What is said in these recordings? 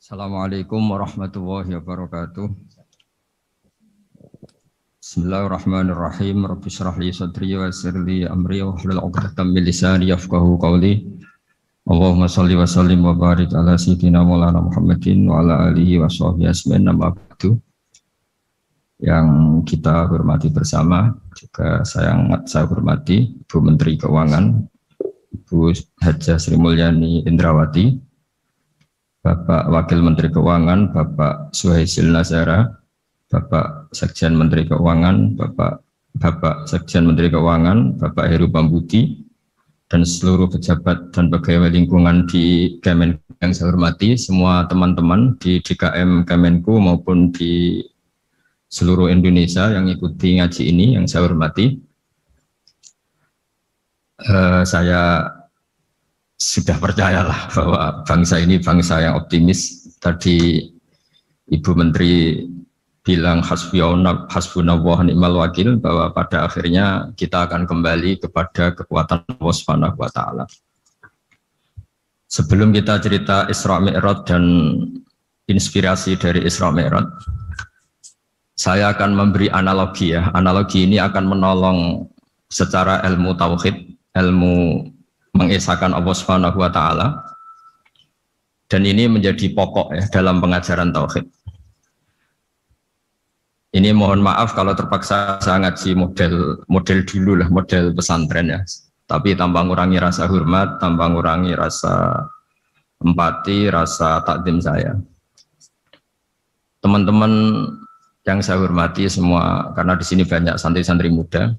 Assalamualaikum warahmatullahi wabarakatuh. Bismillahirrahmanirrahim. Rabbi shrah li sadri wa yassir li amri wahlul 'uqdatam min lisani yafqahu qawli. Allahumma shalli wa sallim wa barik ala sayyidina Maulana Muhammadin wa ala alihi wa sahbihi ajmain. Amma ba'du. Yang kita hormati bersama juga saya hormati Ibu Menteri Keuangan Ibu Hajah Sri Mulyani Indrawati, Bapak Wakil Menteri Keuangan Bapak Suhaisil Nazara, Bapak Sekjen Menteri Keuangan Bapak Sekjen Menteri Keuangan Bapak Heru Pambudi, dan seluruh pejabat dan pegawai lingkungan di Kemenku yang saya hormati, semua teman-teman di DKM Kemenku maupun di seluruh Indonesia yang ikuti ngaji ini yang saya hormati. Saya sudah percayalah bahwa bangsa ini bangsa yang optimis. Tadi Ibu Menteri bilang hasbunallah ni'mal wakil, bahwa pada akhirnya kita akan kembali kepada kekuatan Allah Subhanahu wa taala. Sebelum kita cerita Isra Mi'raj dan inspirasi dari Isra Mi'raj, saya akan memberi analogi ya. Analogi ini akan menolong secara ilmu tauhid, ilmu mengesahkan Allah Subhanahu wa taala, dan ini menjadi pokok ya dalam pengajaran tauhid. Ini mohon maaf kalau terpaksa saya ngaji model dulu lah, model pesantren ya. Tapi tanpa ngurangi rasa hormat, tanpa ngurangi rasa empati, rasa takdim saya. Teman-teman yang saya hormati semua, karena di sini banyak santri-santri muda.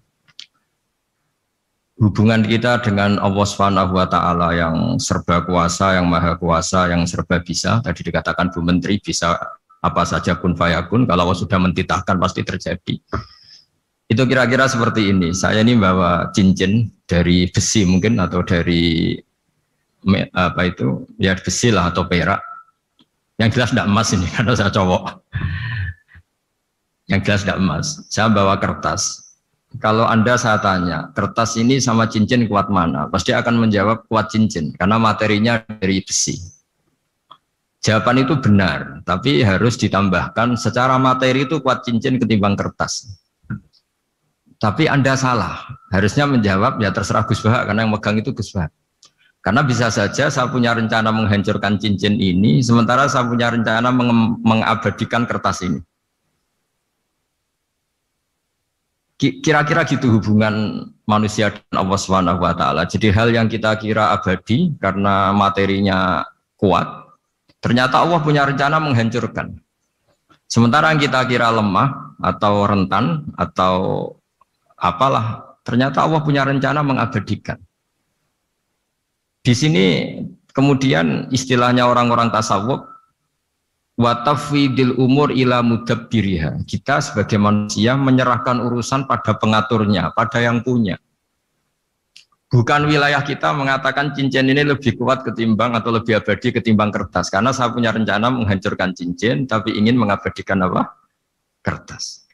Hubungan kita dengan Allah Subhanahu wa taala yang serba kuasa, yang maha kuasa, yang serba bisa. Tadi dikatakan Bu Menteri bisa apa saja kun fayakun, kalau Allah sudah mentitahkan pasti terjadi. Itu kira-kira seperti ini. Saya ini bawa cincin dari besi mungkin, atau dari apa itu ya, besi lah atau perak. Yang jelas tidak emas ini karena saya cowok. Yang jelas tidak emas. Saya bawa kertas. Kalau Anda saya tanya, kertas ini sama cincin kuat mana? Pasti akan menjawab kuat cincin, karena materinya dari besi. Jawaban itu benar, tapi harus ditambahkan secara materi itu kuat cincin ketimbang kertas. Tapi Anda salah, harusnya menjawab ya terserah Gus Bahak, karena yang megang itu Gus Bahak. Karena bisa saja saya punya rencana menghancurkan cincin ini, sementara saya punya rencana mengabadikan kertas ini. Kira-kira gitu hubungan manusia dan Allah Subhanahu wa taala. Jadi hal yang kita kira abadi karena materinya kuat, ternyata Allah punya rencana menghancurkan. Sementara yang kita kira lemah atau rentan atau apalah, ternyata Allah punya rencana mengabadikan. Di sini kemudian istilahnya orang-orang tasawuf, wa tafwidil umur ila mudabbiriha. Kita sebagai manusia menyerahkan urusan pada pengaturnya, pada yang punya. Bukan wilayah kita mengatakan cincin ini lebih kuat ketimbang atau lebih abadi ketimbang kertas, karena saya punya rencana menghancurkan cincin tapi ingin mengabadikan apa? Kertas.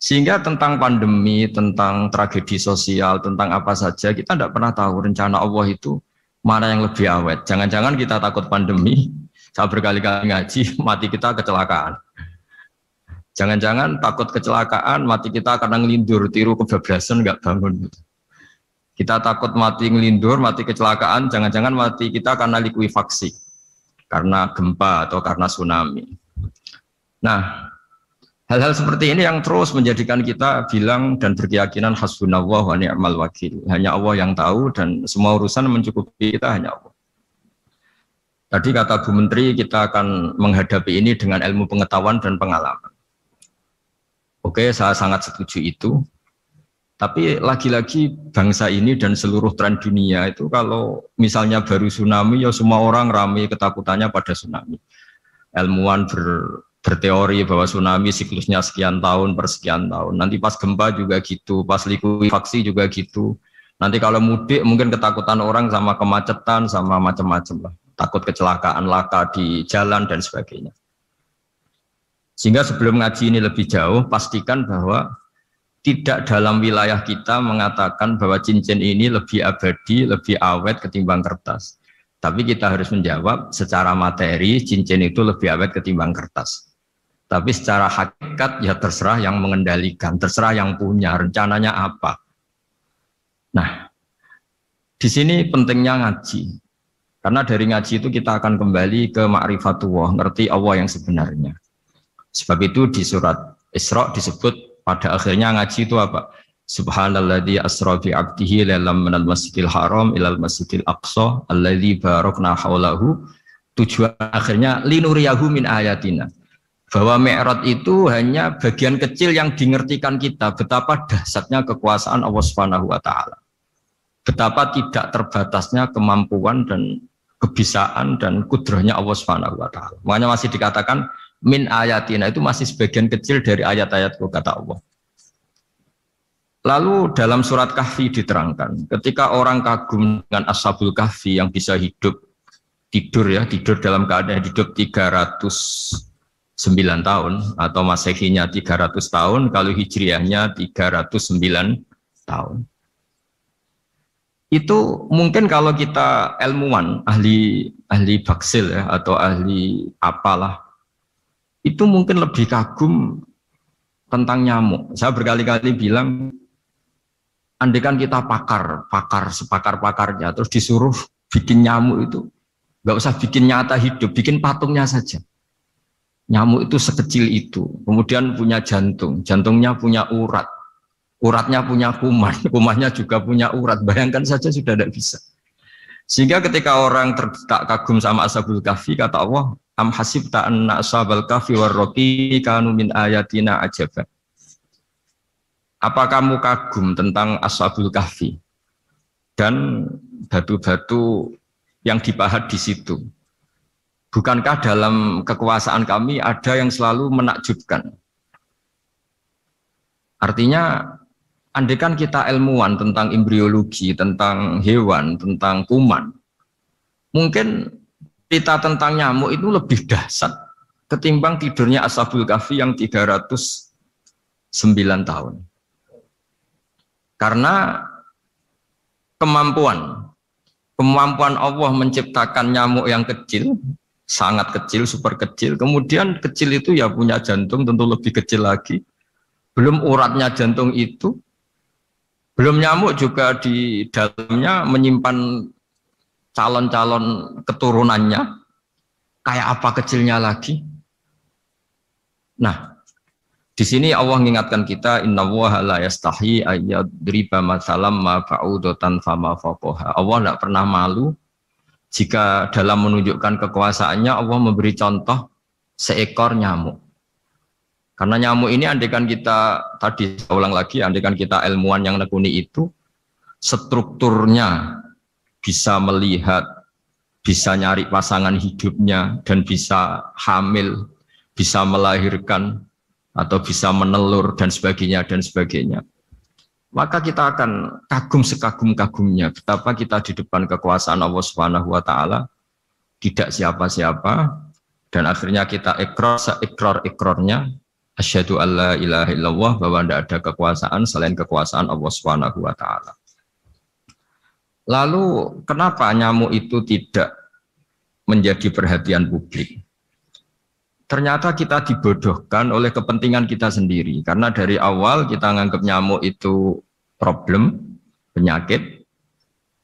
Sehingga tentang pandemi, tentang tragedi sosial, tentang apa saja kita tidak pernah tahu rencana Allah itu mana yang lebih awet. Jangan-jangan kita takut pandemi, saya berkali-kali ngaji, mati kita kecelakaan. Jangan-jangan takut kecelakaan, mati kita karena ngelindur, tiru kebablasan, nggak bangun. Kita takut mati ngelindur, mati kecelakaan, jangan-jangan mati kita karena likuifaksi, karena gempa atau karena tsunami. Nah, hal-hal seperti ini yang terus menjadikan kita bilang dan berkeyakinan hasbunallah wa ni'mal wakil. Hanya Allah yang tahu dan semua urusan mencukupi kita hanya Allah. Tadi kata Bu Menteri, kita akan menghadapi ini dengan ilmu pengetahuan dan pengalaman. Oke, saya sangat setuju itu. Tapi lagi-lagi bangsa ini dan seluruh tren dunia itu kalau misalnya baru tsunami, ya semua orang ramai ketakutannya pada tsunami. Ilmuwan berteori bahwa tsunami siklusnya sekian tahun per sekian tahun. Nanti pas gempa juga gitu, pas likuifaksi juga gitu. Nanti kalau mudik mungkin ketakutan orang sama kemacetan, sama macam-macam lah. Takut kecelakaan laka di jalan dan sebagainya. Sehingga sebelum ngaji ini lebih jauh, pastikan bahwa tidak dalam wilayah kita mengatakan bahwa cincin ini lebih abadi, lebih awet ketimbang kertas. Tapi kita harus menjawab secara materi cincin itu lebih awet ketimbang kertas. Tapi secara hakikat ya terserah yang mengendalikan, terserah yang punya rencananya apa. Nah, di sini pentingnya ngaji. Karena dari ngaji itu kita akan kembali ke ma'rifatullah, ngerti Allah yang sebenarnya. Sebab itu di surat Isra disebut pada akhirnya ngaji itu apa? Subhanalladzi asra bi 'abdihi lailam minal masjidil haram ilal masjidil aqsa alladzi barakna haulahu. Tujuan akhirnya linuriyahu min ayatina. Bahwa Mi'raj itu hanya bagian kecil yang dingertikan kita betapa dahsyatnya kekuasaan Allah Subhanahu wa taala. Betapa tidak terbatasnya kemampuan dan kebisaan dan kudrahnya Allah Subhanahu wa taala. Makanya masih dikatakan min ayatina, itu masih sebagian kecil dari ayat-ayat kata Allah. Lalu dalam surat Kahfi diterangkan, ketika orang kagum dengan Ashabul Kahfi yang bisa hidup tidur dalam keadaan hidup 309 tahun atau Masehinya 300 tahun, kalau Hijriahnya 309 tahun. Itu mungkin kalau kita ilmuwan, ahli baksil ya, atau ahli apalah, itu mungkin lebih kagum tentang nyamuk. Saya berkali-kali bilang, andaikan kita sepakar-pakarnya, terus disuruh bikin nyamuk itu, nggak usah bikin nyata hidup, bikin patungnya saja. Nyamuk itu sekecil itu, kemudian punya jantung, jantungnya punya urat, uratnya punya kuman, kumannya juga punya urat. Bayangkan saja sudah tidak bisa. Sehingga ketika orang tak kagum sama Ashabul Kahfi, kata Allah, am hasibta anna ashabal kahfi warraqi kanu min ayatina ajaban. Apa kamu kagum tentang Ashabul Kahfi dan batu-batu yang dipahat di situ? Bukankah dalam kekuasaan kami ada yang selalu menakjubkan? Artinya, andaikan kita ilmuwan tentang embriologi, tentang hewan, tentang kuman, mungkin cerita tentang nyamuk itu lebih dahsyat ketimbang tidurnya Ashabul Kahfi yang 309 tahun. Karena kemampuan Allah menciptakan nyamuk yang kecil, sangat kecil, super kecil, kemudian kecil itu ya punya jantung tentu lebih kecil lagi, belum uratnya jantung itu, belum nyamuk juga di dalamnya menyimpan calon-calon keturunannya, kayak apa kecilnya lagi. Nah, di sini Allah mengingatkan kita, innallaha la yastahi ayyadriba matsalam ma ba'udatan fama fawqaha. Allah tidak pernah malu jika dalam menunjukkan kekuasaannya Allah memberi contoh seekor nyamuk. Karena nyamuk ini andaikan kita, tadi saya ulang lagi, andaikan kita ilmuwan yang nekuni itu, strukturnya bisa melihat, bisa nyari pasangan hidupnya, dan bisa hamil, bisa melahirkan, atau bisa menelur dan sebagainya, maka kita akan kagum sekagum-kagumnya betapa kita di depan kekuasaan Allah Subhanahu wa taala tidak siapa-siapa, dan akhirnya kita ikrar-ikrarnya asyhadu alla ilaha illallah, bahwa tidak ada kekuasaan selain kekuasaan Allah Subhanahu wa taala. Lalu kenapa nyamuk itu tidak menjadi perhatian publik? Ternyata kita dibodohkan oleh kepentingan kita sendiri. Karena dari awal kita nganggap nyamuk itu problem, penyakit.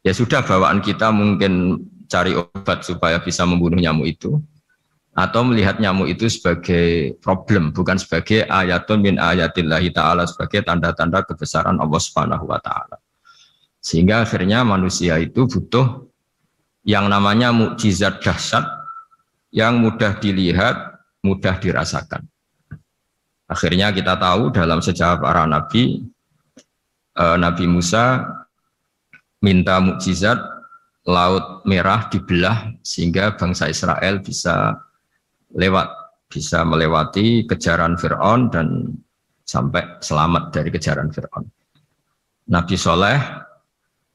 Ya sudah, bawaan kita mungkin cari obat supaya bisa membunuh nyamuk itu. Atau melihat nyamuk itu sebagai problem, bukan sebagai ayatun min ayatillahi ta'ala, sebagai tanda-tanda kebesaran Allah Subhanahu wa ta'ala. Sehingga akhirnya manusia itu butuh yang namanya mukjizat dahsyat yang mudah dilihat, mudah dirasakan. Akhirnya kita tahu dalam sejarah para nabi, Nabi Musa minta mukjizat Laut Merah dibelah sehingga bangsa Israel bisa melewati kejaran Fir'aun dan sampai selamat dari kejaran Fir'aun. Nabi Soleh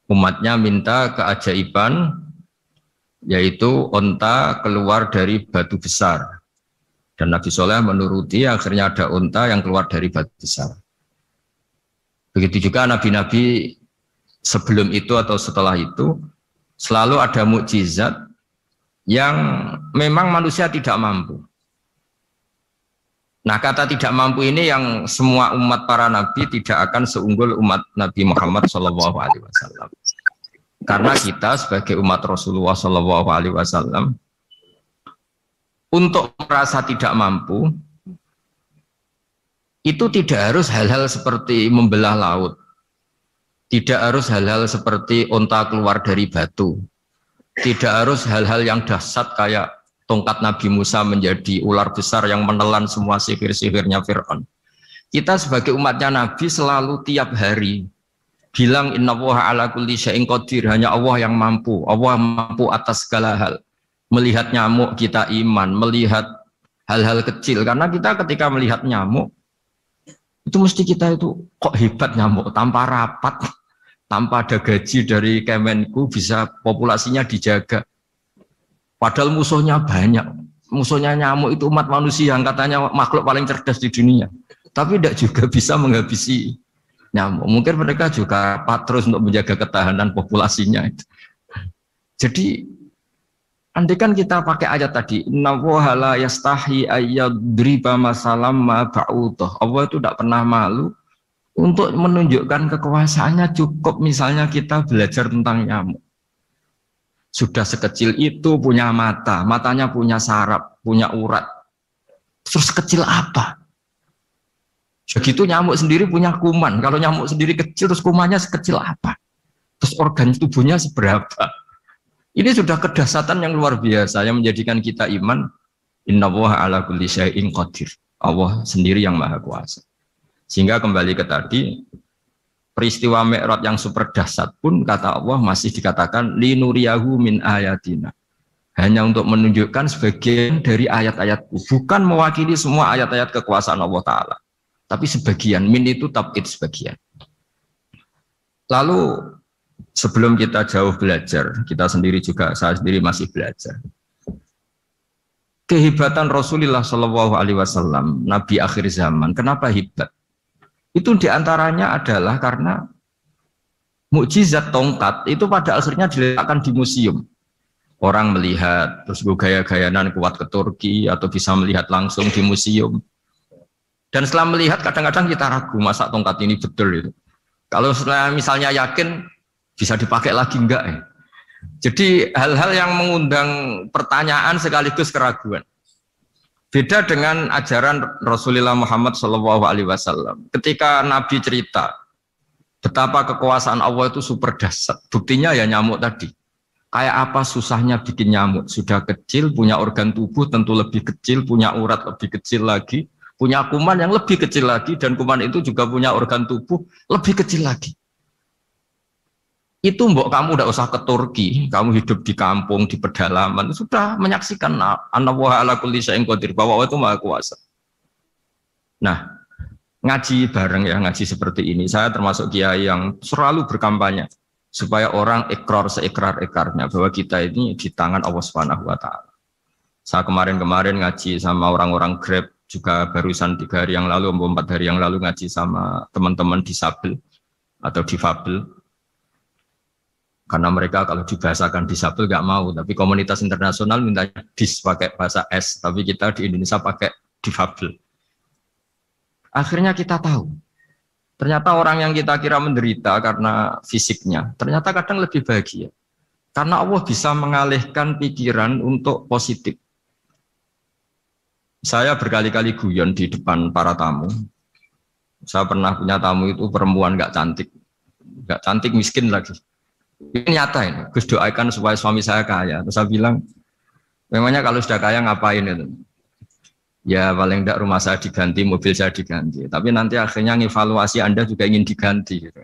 umatnya minta keajaiban, yaitu onta keluar dari batu besar. Dan Nabi Soleh menuruti, akhirnya ada unta yang keluar dari batu besar. Begitu juga nabi-nabi sebelum itu atau setelah itu, selalu ada mukjizat yang memang manusia tidak mampu. Nah, kata tidak mampu ini yang semua umat para nabi tidak akan seunggul umat Nabi Muhammad SAW. Karena kita sebagai umat Rasulullah SAW untuk merasa tidak mampu itu tidak harus hal-hal seperti membelah laut, tidak harus hal-hal seperti onta keluar dari batu, tidak harus hal-hal yang dahsyat kayak tongkat Nabi Musa menjadi ular besar yang menelan semua sihir-sihirnya Fir'aun. Kita sebagai umatnya Nabi selalu tiap hari bilang innallaha ala kulli syai'in qadir, hanya Allah yang mampu. Allah mampu atas segala hal. Melihat nyamuk kita iman, melihat hal-hal kecil. Karena kita ketika melihat nyamuk itu mesti kita itu kok hebat nyamuk, tanpa rapat, tanpa ada gaji dari Kemenku bisa populasinya dijaga. Padahal musuhnya banyak. Musuhnya nyamuk itu umat manusia yang katanya makhluk paling cerdas di dunia. Tapi tidak juga bisa menghabisi nyamuk. Mungkin mereka juga rapat terus untuk menjaga ketahanan populasinya. Jadi andai kan kita pakai ayat tadi, innallaha la yastahi ayyadriba masalam ma ba'udah. Allah itu tidak pernah malu untuk menunjukkan kekuasaannya. Cukup misalnya kita belajar tentang nyamuk. Sudah sekecil itu punya mata, matanya punya saraf, punya urat. Terus kecil apa? Begitu nyamuk sendiri punya kuman. Kalau nyamuk sendiri kecil, terus kumannya sekecil apa? Terus organ tubuhnya seberapa? Ini sudah kedahsyatan yang luar biasa yang menjadikan kita iman. Innallaha ala kulli syai'in qadir. Allah sendiri yang maha kuasa. Sehingga kembali ke tadi, peristiwa Mi'raj yang super dahsyat pun kata Allah masih dikatakan linuriyahu min ayatina. Hanya untuk menunjukkan sebagian dari ayat-ayatku. Bukan mewakili semua ayat-ayat kekuasaan Allah Ta'ala. Tapi sebagian, min itu tab'id sebagian. Lalu sebelum kita jauh belajar, kita sendiri juga, saya sendiri masih belajar. Kehebatan Rasulullah SAW, Nabi akhir zaman, kenapa hebat? Itu diantaranya adalah karena mukjizat tongkat itu pada akhirnya diletakkan di museum. Orang melihat, terus gaya-gayanan kuat ke Turki, atau bisa melihat langsung di museum. Dan setelah melihat, kadang-kadang kita ragu, masa tongkat ini betul itu. Kalau setelah misalnya yakin, bisa dipakai lagi enggak ya? Jadi hal-hal yang mengundang pertanyaan sekaligus keraguan. Beda dengan ajaran Rasulullah Muhammad SAW. Ketika Nabi cerita betapa kekuasaan Allah itu super dahsyat. Buktinya ya nyamuk tadi. Kayak apa susahnya bikin nyamuk? Sudah kecil, punya organ tubuh tentu lebih kecil, punya urat lebih kecil lagi, punya kuman yang lebih kecil lagi, dan kuman itu juga punya organ tubuh lebih kecil lagi. Itu mbok kamu tidak usah ke Turki, kamu hidup di kampung, di pedalaman, sudah menyaksikan Anallaha ala kulli syai'in qadir, bahwa Allah itu maha kuasa. Nah, ngaji bareng ya, ngaji seperti ini, saya termasuk kiai yang selalu berkampanye supaya orang ikrar seikrar-ikrarnya bahwa kita ini di tangan Allah Subhanahu wa taala. Saya kemarin-kemarin ngaji sama orang-orang Grab, juga barusan 3 hari yang lalu, 4 hari yang lalu ngaji sama teman-teman disabel atau difabel. Karena mereka kalau dibahasakan disabel nggak mau, tapi komunitas internasional minta dis pakai bahasa S, tapi kita di Indonesia pakai difabel. Akhirnya kita tahu, ternyata orang yang kita kira menderita karena fisiknya, ternyata kadang lebih bahagia. Karena Allah bisa mengalihkan pikiran untuk positif. Saya berkali-kali guyon di depan para tamu. Saya pernah punya tamu itu perempuan nggak cantik miskin lagi. Ini nyata ini, Gus doakan supaya suami saya kaya. Terus saya bilang, memangnya kalau sudah kaya ngapain itu? Ya paling tidak rumah saya diganti, mobil saya diganti. Tapi nanti akhirnya evaluasi Anda juga ingin diganti. Gitu.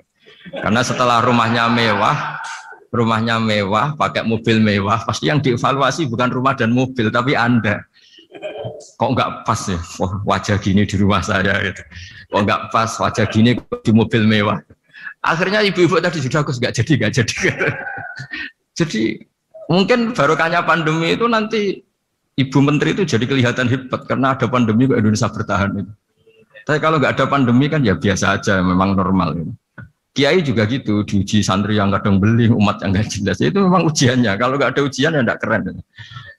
Karena setelah rumahnya mewah, pakai mobil mewah, pasti yang dievaluasi bukan rumah dan mobil, tapi Anda. Kok nggak pas ya, wajah gini di rumah saya gitu. Kok nggak pas wajah gini di mobil mewah. Akhirnya ibu-ibu tadi sudah aku nggak jadi. Jadi mungkin barokahnya pandemi itu nanti Ibu Menteri itu jadi kelihatan hebat karena ada pandemi kok Indonesia bertahan itu. Tapi kalau nggak ada pandemi kan ya biasa aja, memang normal. Gitu. Kiai juga gitu, diuji santri yang kadang beling, umat yang nggak jelas. Itu memang ujiannya. Kalau nggak ada ujian ya nggak keren.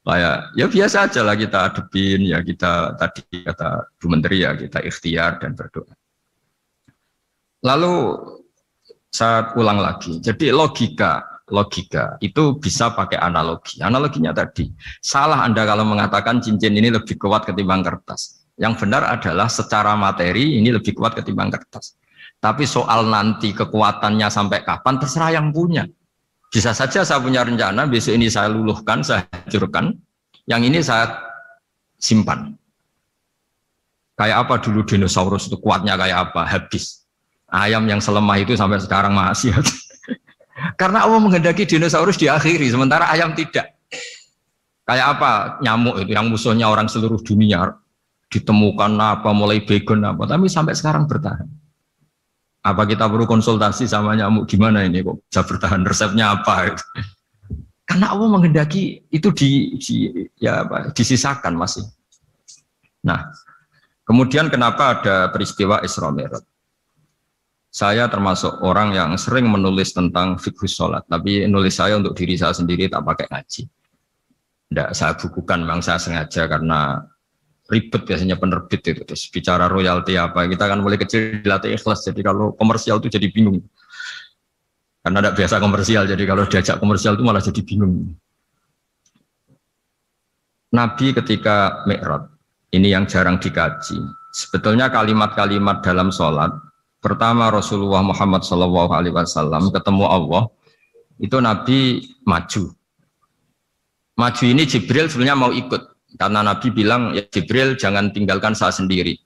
Kayak ya biasa aja lah kita adepin ya, kita tadi kata Bu Menteri ya kita ikhtiar dan berdoa. Lalu saya ulang lagi. Jadi logika itu bisa pakai analogi. Analoginya tadi salah Anda kalau mengatakan cincin ini lebih kuat ketimbang kertas. Yang benar adalah secara materi ini lebih kuat ketimbang kertas. Tapi soal nanti kekuatannya sampai kapan terserah yang punya. Bisa saja saya punya rencana, besok ini saya luluhkan, saya hancurkan, yang ini saya simpan. Kayak apa dulu dinosaurus itu kuatnya kayak apa, habis. Ayam yang selemah itu sampai sekarang masih. Karena Allah menghendaki dinosaurus diakhiri, sementara ayam tidak. Kayak apa nyamuk itu, yang musuhnya orang seluruh dunia, ditemukan apa, mulai begon apa, tapi sampai sekarang bertahan. Apa kita perlu konsultasi sama nyamuk gimana ini kok bisa bertahan, resepnya apa gitu. Karena Allah menghendaki itu disisakan masih. Nah, kemudian kenapa ada peristiwa Isra Mi'raj? Saya termasuk orang yang sering menulis tentang fikih sholat, tapi nulis saya untuk diri saya sendiri tak pakai ngaji. Tidak saya bukukan, memang saya sengaja karena ribet biasanya penerbit itu, terus bicara royalti apa, kita kan mulai kecil dilatih ikhlas, jadi kalau komersial itu jadi bingung karena tidak biasa komersial, jadi kalau diajak komersial itu malah jadi bingung. Nabi ketika Mi'raj ini yang jarang dikaji, sebetulnya kalimat-kalimat dalam sholat pertama Rasulullah Muhammad SAW ketemu Allah itu Nabi maju ini Jibril sebenarnya mau ikut. Karena Nabi bilang, ya Jibril jangan tinggalkan saya sendiri.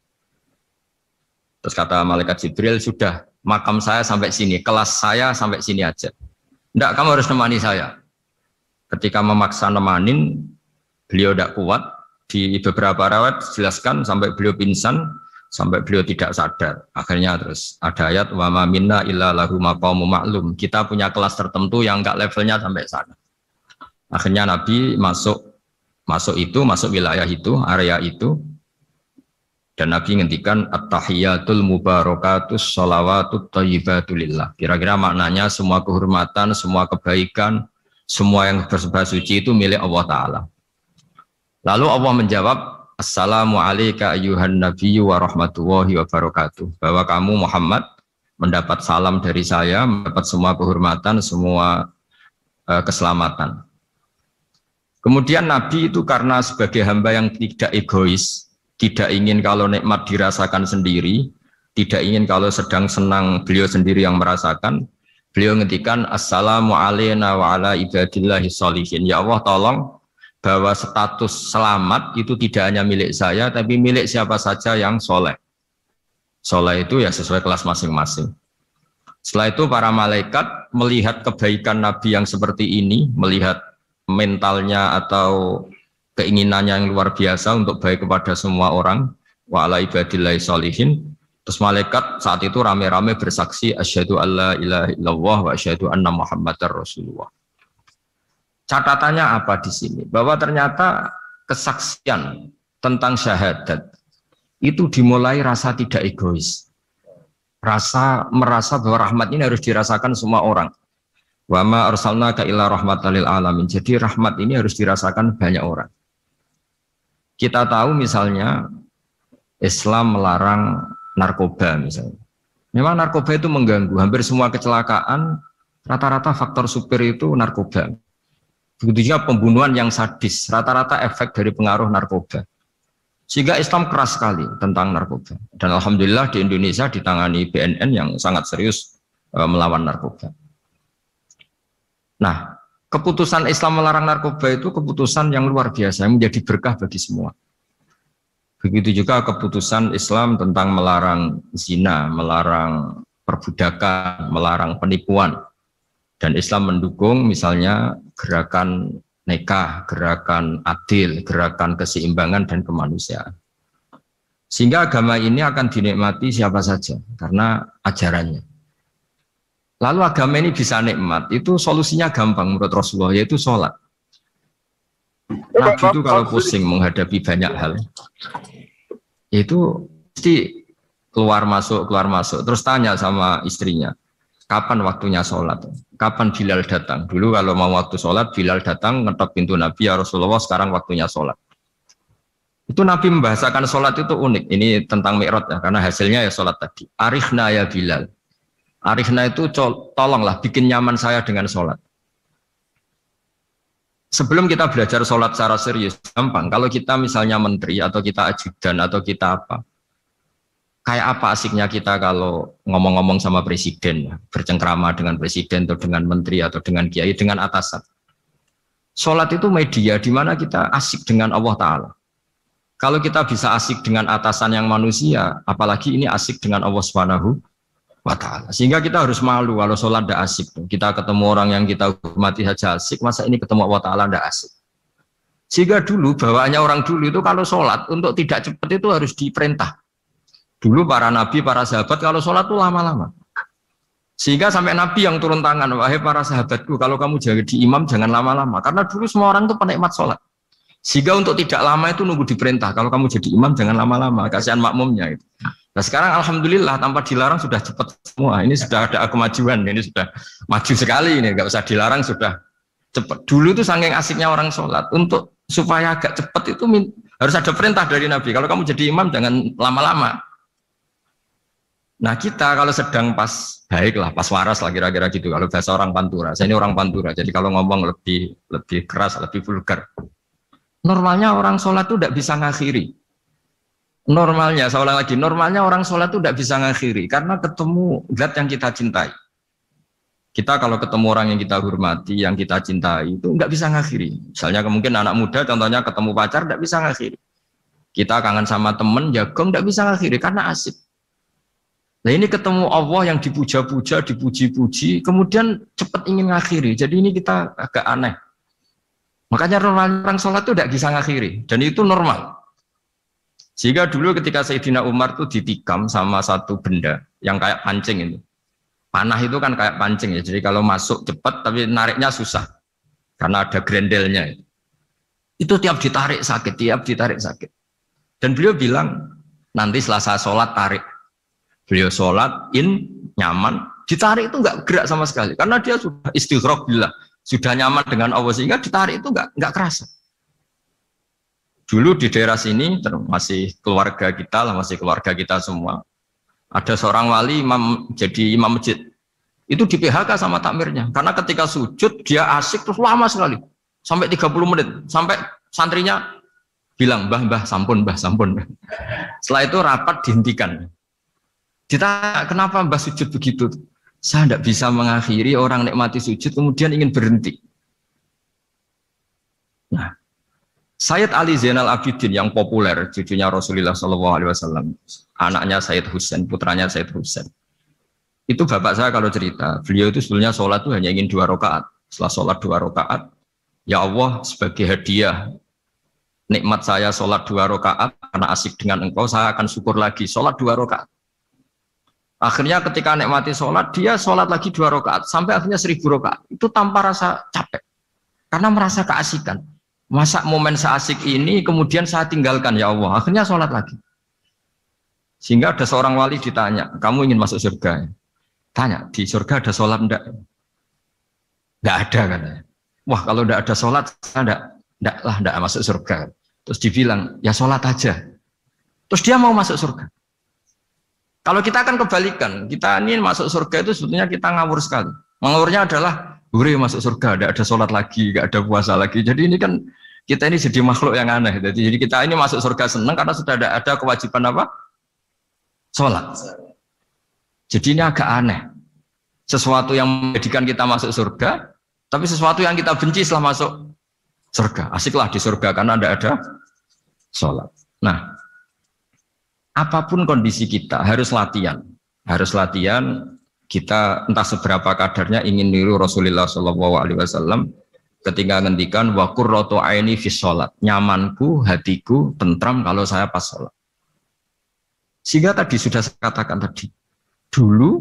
Terus kata malaikat Jibril, sudah makam saya sampai sini, kelas saya sampai sini aja. Enggak, kamu harus nemani saya. Ketika memaksa nemanin, beliau tidak kuat. Di beberapa rawat jelaskan sampai beliau pingsan, sampai beliau tidak sadar. Akhirnya terus ada ayat, wa ma minna illa lahu maqamun ma'lum. Kita punya kelas tertentu yang enggak levelnya sampai sana. Akhirnya Nabi masuk wilayah itu, area itu, dan Nabi ngendikan at-tahiyatul mubarakatus sholawatut thayyibatulillah. Kira-kira maknanya semua kehormatan, semua kebaikan, semua yang bersembah suci itu milik Allah Ta'ala. Lalu Allah menjawab, assalamu alayka ayyuhan nabiyyu wa rahmatullahi wa barakatuh. Bahwa kamu Muhammad mendapat salam dari saya, mendapat semua kehormatan, semua keselamatan. Kemudian Nabi itu karena sebagai hamba yang tidak egois, tidak ingin kalau nikmat dirasakan sendiri, tidak ingin kalau sedang senang beliau sendiri yang merasakan, beliau ngendikan assalamu alayna wa ala ibadillahi sholihin. Ya Allah tolong bahwa status selamat itu tidak hanya milik saya, tapi milik siapa saja yang soleh. Soleh itu ya sesuai kelas masing-masing. Setelah itu para malaikat melihat kebaikan Nabi yang seperti ini, melihat mentalnya atau keinginannya yang luar biasa untuk baik kepada semua orang, wa ala ibadillahi sholihin. Terus malaikat saat itu rame-rame bersaksi asyhadu alla ilaha illallah wa asyhadu anna muhammadar rasulullah. Catatannya apa di sini? Bahwa ternyata kesaksian tentang syahadat itu dimulai rasa tidak egois. Merasa bahwa rahmat ini harus dirasakan semua orang. Wa ma arsalnaka illa rahmatan lil alamin. Jadi rahmat ini harus dirasakan banyak orang. Kita tahu misalnya Islam melarang narkoba misalnya. Memang narkoba itu mengganggu. Hampir semua kecelakaan rata-rata faktor supir itu narkoba. Begitu juga pembunuhan yang sadis, rata-rata efek dari pengaruh narkoba. Sehingga Islam keras sekali tentang narkoba. Dan alhamdulillah di Indonesia ditangani BNN yang sangat serius melawan narkoba. Nah, keputusan Islam melarang narkoba itu keputusan yang luar biasa, yang menjadi berkah bagi semua. Begitu juga keputusan Islam tentang melarang zina, melarang perbudakan, melarang penipuan. Dan Islam mendukung misalnya gerakan nikah, gerakan adil, gerakan keseimbangan dan kemanusiaan. Sehingga agama ini akan dinikmati siapa saja karena ajarannya. Lalu agama ini bisa nikmat, itu solusinya gampang menurut Rasulullah, yaitu sholat. Nabi itu kalau pusing menghadapi banyak hal, itu mesti keluar masuk, terus tanya sama istrinya, kapan waktunya sholat? kapan Bilal datang. Dulu kalau mau waktu sholat, Bilal datang ngetok pintu Nabi, ya Rasulullah sekarang waktunya sholat. Itu Nabi membahasakan sholat itu unik. Ini tentang Mi'raj ya, karena hasilnya ya sholat tadi. Arikhna ya Bilal. Arikhna itu tolonglah bikin nyaman saya dengan sholat. Sebelum kita belajar sholat secara serius, gampang. Kalau kita misalnya menteri atau kita ajudan atau kita apa, kayak apa asiknya kita kalau ngomong-ngomong sama presiden, bercengkrama dengan presiden atau dengan menteri atau dengan kiai, dengan atasan. Sholat itu media di mana kita asik dengan Allah Ta'ala. Kalau kita bisa asik dengan atasan yang manusia, apalagi ini asik dengan Allah Subhanahu wa ta'ala. Sehingga kita harus malu kalau sholat tidak asik. Kita ketemu orang yang kita hormati saja asik, masa ini ketemu Allah Ta'ala tidak asik. Sehingga dulu, bawaannya orang dulu itu kalau sholat, untuk tidak cepat itu harus diperintah. Dulu para nabi, para sahabat kalau sholat itu lama-lama. Sehingga sampai nabi yang turun tangan, wahai para sahabatku, kalau kamu jadi imam jangan lama-lama. Karena dulu semua orang itu penikmat sholat. Sehingga untuk tidak lama itu nunggu diperintah. Kalau kamu jadi imam jangan lama-lama, kasihan makmumnya itu. Nah sekarang alhamdulillah tanpa dilarang sudah cepat semua. Ini sudah ada kemajuan, ini sudah maju sekali ini, nggak usah dilarang sudah cepat. Dulu itu saking asiknya orang sholat, untuk supaya agak cepat itu harus ada perintah dari Nabi. Kalau kamu jadi imam jangan lama-lama. Nah kita kalau sedang pas baiklah, pas waras lah kira-kira gitu. Kalau bahasa orang Pantura, saya ini orang Pantura, jadi kalau ngomong lebih keras, lebih vulgar. Normalnya orang sholat itu tidak bisa ngakhiri. Normalnya, saya ulang lagi, normalnya orang sholat itu tidak bisa ngakhiri karena ketemu zat yang kita cintai. Kita kalau ketemu orang yang kita hormati, yang kita cintai itu nggak bisa ngakhiri. Misalnya mungkin anak muda contohnya ketemu pacar tidak bisa ngakhiri. Kita kangen sama temen, jagung tidak bisa ngakhiri karena asik. Nah ini ketemu Allah yang dipuja-puja, dipuji-puji, kemudian cepat ingin ngakhiri. Jadi ini kita agak aneh. Makanya orang sholat itu tidak bisa ngakhiri dan itu normal. Sehingga dulu ketika Sayyidina Umar itu ditikam sama satu benda yang kayak pancing itu. Panah itu kan kayak pancing ya. Jadi kalau masuk cepat tapi nariknya susah. Karena ada grendelnya. Itu tiap ditarik sakit, tiap ditarik sakit. Dan beliau bilang, nanti setelah saya sholat tarik. Beliau sholat, nyaman. Ditarik itu enggak gerak sama sekali. Karena dia sudah istighraq billah. Sudah nyaman dengan Allah sehingga ditarik itu enggak kerasa. Dulu di daerah sini masih keluarga kita lah, masih keluarga kita semua. Ada seorang wali jadi imam masjid. Itu di PHK sama takmirnya. Karena ketika sujud dia asik terus lama sekali. Sampai 30 menit. Sampai santrinya bilang, "Mbah, sampun, Mbah, sampun." Setelah itu rapat dihentikan. Ditanya, "Kenapa Mbah sujud begitu?" "Saya tidak bisa mengakhiri orang nikmati sujud kemudian ingin berhenti." Nah, Sayyid Ali Zainal Abidin yang populer, cucunya Rasulullah SAW, anaknya Sayyid Husain, putranya Sayyid Husain. Itu bapak saya kalau cerita, beliau itu sebetulnya sholat itu hanya ingin 2 rakaat. Setelah sholat 2 rakaat, ya Allah sebagai hadiah nikmat saya sholat 2 rakaat karena asik dengan engkau, saya akan syukur lagi sholat 2 rakaat. Akhirnya ketika nikmati sholat, dia sholat lagi 2 rakaat sampai akhirnya 1000 rakaat. Itu tanpa rasa capek, karena merasa keasikan. Masa momen seasik ini kemudian saya tinggalkan ya Allah. Akhirnya sholat lagi. Sehingga ada seorang wali ditanya, "Kamu ingin masuk surga?" Tanya, "Di surga ada sholat enggak?" Enggak ada katanya. Wah kalau enggak ada sholat, saya enggak masuk surga. Terus dibilang, "Ya sholat aja." Terus dia mau masuk surga. Kalau kita akan kebalikan, kita ini masuk surga itu sebetulnya kita ngawur sekali. Ngawurnya adalah, "Hore masuk surga, enggak ada sholat lagi, enggak ada puasa lagi." Jadi ini kan kita ini jadi makhluk yang aneh. Jadi kita ini masuk surga senang karena sudah ada kewajiban apa? Sholat. Jadi ini agak aneh. Sesuatu yang menjadikan kita masuk surga, tapi sesuatu yang kita benci setelah masuk surga. Asiklah di surga karena tidak ada sholat. Nah, apapun kondisi kita harus latihan. Harus latihan kita entah seberapa kadarnya ingin niru Rasulullah SAW. Ketika ngendikan wa qurratu aini fi sholat, nyamanku, hatiku tentram kalau saya pas sholat. Sehingga tadi sudah saya katakan tadi, dulu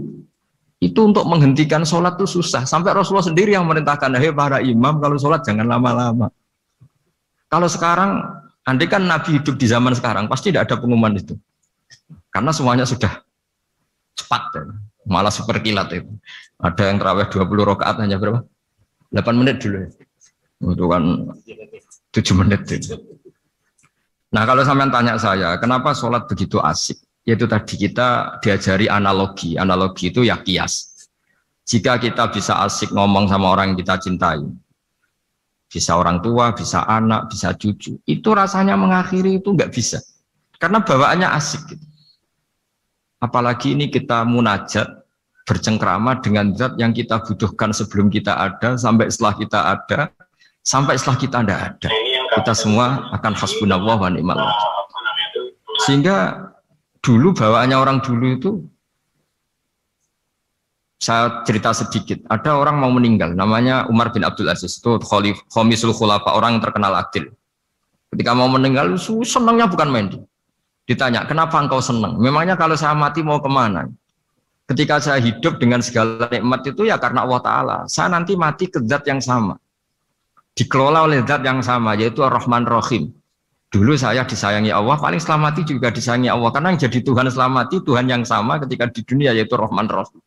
itu untuk menghentikan sholat itu susah. Sampai Rasulullah sendiri yang merintahkan, "Hei para imam, kalau sholat jangan lama-lama." Kalau sekarang, andai kan Nabi hidup di zaman sekarang, pasti tidak ada pengumuman itu. Karena semuanya sudah cepat. Malah super kilat itu. Ada yang terawih 20 rakaat hanya berapa? 8 menit dulu. Itu kan 7 menit itu. Nah kalau sampean tanya saya, kenapa sholat begitu asik? Yaitu tadi kita diajari analogi. Analogi itu ya kias. Jika kita bisa asik ngomong sama orang yang kita cintai, bisa orang tua, bisa anak, bisa cucu, itu rasanya mengakhiri itu nggak bisa. Karena bawaannya asik. Gitu. Apalagi ini kita munajat, bercengkrama dengan zat yang kita butuhkan sebelum kita ada, sampai setelah kita ada, sampai setelah kita tidak ada. Kita semua akan hasbunallah wa ni'mal wakil. Sehingga dulu bawaannya orang dulu itu, saya cerita sedikit, ada orang mau meninggal, namanya Umar bin Abdul Aziz, itu Khomisul Khulafa, orang yang terkenal adil. Ketika mau meninggal, senangnya bukan main. Ditanya, kenapa engkau senang? Memangnya kalau saya mati mau kemana? Ketika saya hidup dengan segala nikmat itu ya karena Allah Ta'ala. Saya nanti mati ke zat yang sama. Dikelola oleh zat yang sama, yaitu Ar-Rahman Rahim. Dulu saya disayangi Allah, paling setelah mati juga disayangi Allah. Karena yang jadi Tuhan setelah mati, Tuhan yang sama ketika di dunia, yaitu Rahman Rahim.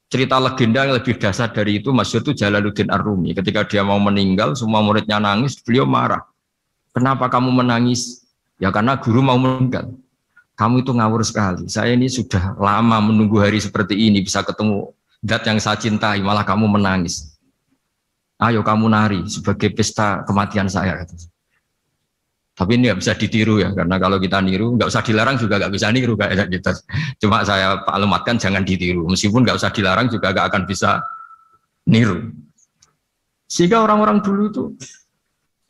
Cerita legenda yang lebih dasar dari itu, masyhur itu Jalaluddin Ar-Rumi. Ketika dia mau meninggal, semua muridnya nangis, beliau marah. Kenapa kamu menangis? Ya karena guru mau meninggal. Kamu itu ngawur sekali. Saya ini sudah lama menunggu hari seperti ini, bisa ketemu zat yang saya cintai, malah kamu menangis. Ayo kamu nari sebagai pesta kematian saya. Tapi ini nggak bisa ditiru ya, karena kalau kita niru, nggak usah dilarang juga nggak bisa niru kayak gitu. Cuma saya maklumatkan jangan ditiru, meskipun nggak usah dilarang juga nggak akan bisa niru. Sehingga orang-orang dulu itu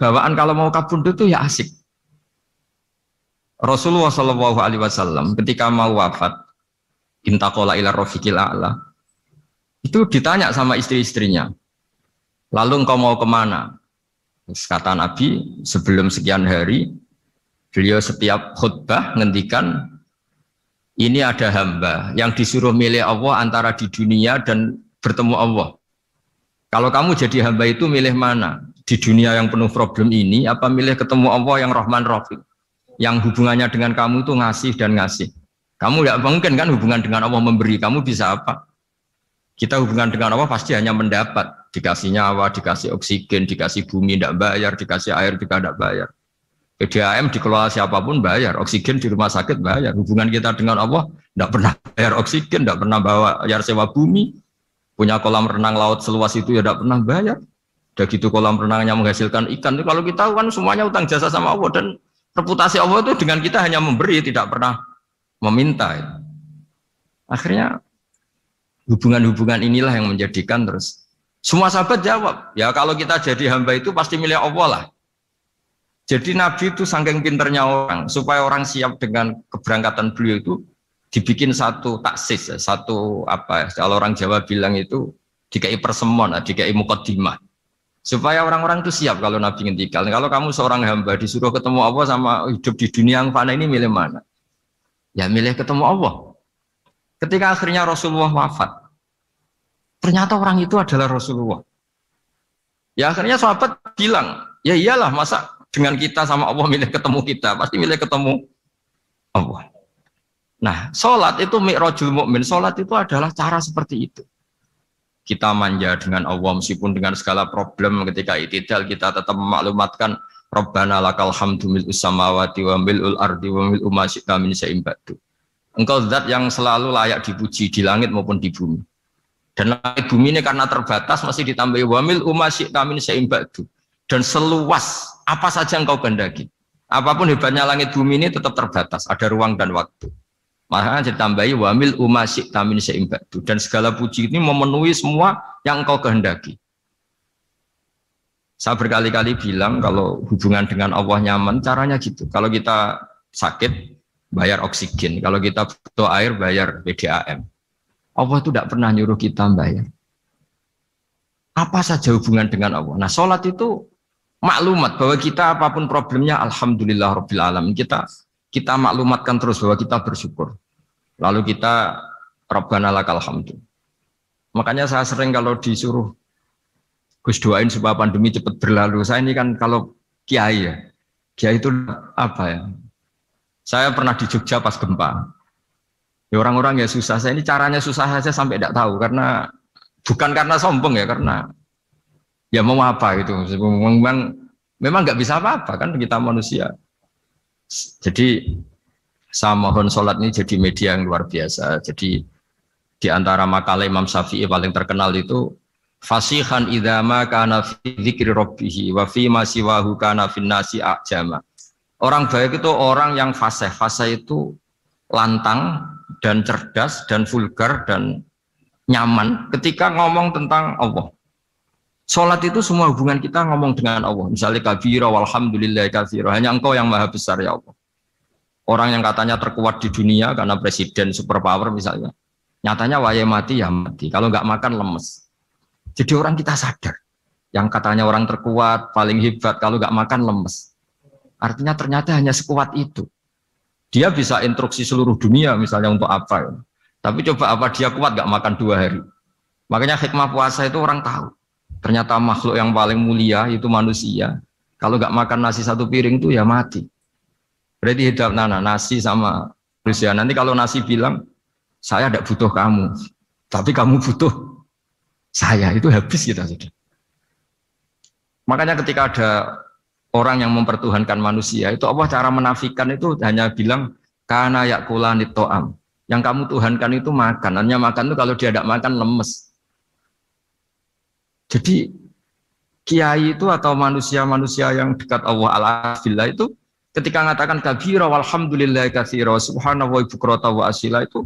bawaan kalau mau kabundut itu ya asik. Rasulullah Shallallahu Alaihi Wasallam ketika mau wafat, intaqala ila rafiqil a'la, itu ditanya sama istri-istrinya. Lalu engkau mau kemana? Kata Nabi, sebelum sekian hari, beliau setiap khutbah ngendikan, ini ada hamba yang disuruh milih Allah antara di dunia dan bertemu Allah. Kalau kamu jadi hamba itu milih mana? Di dunia yang penuh problem ini, apa milih ketemu Allah yang Rahman Rahim? Yang hubungannya dengan kamu itu ngasih dan ngasih. Kamu tidak mungkin kan hubungan dengan Allah memberi, kamu bisa apa? Kita hubungan dengan Allah pasti hanya mendapat. Dikasih nyawa, dikasih oksigen, dikasih bumi tidak bayar, dikasih air juga tidak bayar. PDAM dikelola siapapun bayar, oksigen di rumah sakit bayar. Hubungan kita dengan Allah tidak pernah bayar oksigen, tidak pernah bayar sewa bumi. Punya kolam renang laut seluas itu ya tidak pernah bayar. Udah gitu kolam renangnya menghasilkan ikan. Kalau kita kan semuanya utang jasa sama Allah, dan reputasi Allah itu dengan kita hanya memberi, tidak pernah meminta. Akhirnya hubungan-hubungan inilah yang menjadikan terus semua sahabat jawab, ya kalau kita jadi hamba itu pasti milih Allah lah. Jadi Nabi itu saking pinternya orang, supaya orang siap dengan keberangkatan beliau itu dibikin satu taksis, satu apa ya, kalau orang Jawa bilang itu dikai persemon, dikai mukaddimah, supaya orang-orang itu siap kalau Nabi ngendikan. Kalau kamu seorang hamba disuruh ketemu Allah sama hidup di dunia yang fana ini, milih mana? Ya milih ketemu Allah. Ketika akhirnya Rasulullah wafat, ternyata orang itu adalah Rasulullah. Ya akhirnya sahabat bilang, ya iyalah masa dengan kita sama Allah milih ketemu kita, pasti milih ketemu Allah. Nah, sholat itu mi'rajul mu'min, sholat itu adalah cara seperti itu. Kita manja dengan Allah meskipun dengan segala problem, ketika i'tidal kita tetap memaklumatkan Rabbana lakal hamdu mil'us samawati wa mil'ul ardi wa mil'u ma syi'ta min syai'in ba'du. Engkau zat yang selalu layak dipuji di langit maupun di bumi. Dan langit bumi ini karena terbatas masih ditambahi wamil umasyi tamin seimbadu. Dan seluas apa saja engkau kehendaki. Apapun hebatnya langit bumi ini tetap terbatas, ada ruang dan waktu. Makanya ditambahi wamil umasyi tamin seimbadu. Dan segala puji ini memenuhi semua yang engkau kehendaki. Saya berkali-kali bilang kalau hubungan dengan Allah nyaman, caranya gitu. Kalau kita sakit, bayar oksigen. Kalau kita butuh air, bayar PDAM. Allah itu tidak pernah nyuruh kita bayar. Apa saja hubungan dengan Allah. Nah, sholat itu maklumat bahwa kita apapun problemnya, alhamdulillah rabbil alamin. Kita maklumatkan terus bahwa kita bersyukur. Lalu kita Rabbana lakal hamdu. Makanya saya sering kalau disuruh Gus doain supaya pandemi cepat berlalu. Saya ini kan kalau kiai ya. Kiai itu apa ya? Saya pernah di Jogja pas gempa. Ya orang-orang ya susah. Saya ini caranya susah saja sampai tidak tahu karena bukan karena sombong ya, karena ya mau apa gitu. Memang nggak bisa apa-apa kan kita manusia. Jadi saya mohon sholat ini jadi media yang luar biasa. Jadi di antara makalah Imam Syafi'i paling terkenal itu fasihan idama kana fi dzikri rabbih wa fi ma siwahu kana fin nasi ajama. Orang baik itu orang yang fasih. Fasih itu lantang dan cerdas dan vulgar dan nyaman ketika ngomong tentang Allah. Sholat itu semua hubungan kita ngomong dengan Allah. Misalnya kabira walhamdulillah katsira. Hanya Engkau yang maha besar ya Allah. Orang yang katanya terkuat di dunia karena presiden superpower misalnya. Nyatanya waya mati ya mati. Kalau nggak makan lemes. Jadi orang kita sadar. Yang katanya orang terkuat, paling hebat. Kalau nggak makan lemes. Artinya ternyata hanya sekuat itu. Dia bisa instruksi seluruh dunia misalnya untuk apa ya. Tapi coba apa dia kuat nggak makan 2 hari. Makanya hikmah puasa itu orang tahu. Ternyata makhluk yang paling mulia itu manusia. Kalau nggak makan nasi 1 piring itu ya mati. Berarti hidup nasi sama manusia. Nanti kalau nasi bilang, saya tidak butuh kamu. Tapi kamu butuh saya. Itu habis kita sudah. Makanya ketika ada orang yang mempertuhankan manusia, itu Allah cara menafikan itu hanya bilang, kana yakulani to'am. Yang kamu tuhankan itu makan. Hanya makan itu kalau dia tidak makan lemes. Jadi kiai itu atau manusia-manusia yang dekat Allah al-afillah itu ketika mengatakan kabira walhamdulillah katsira subhanahu wa bukrata wa asila itu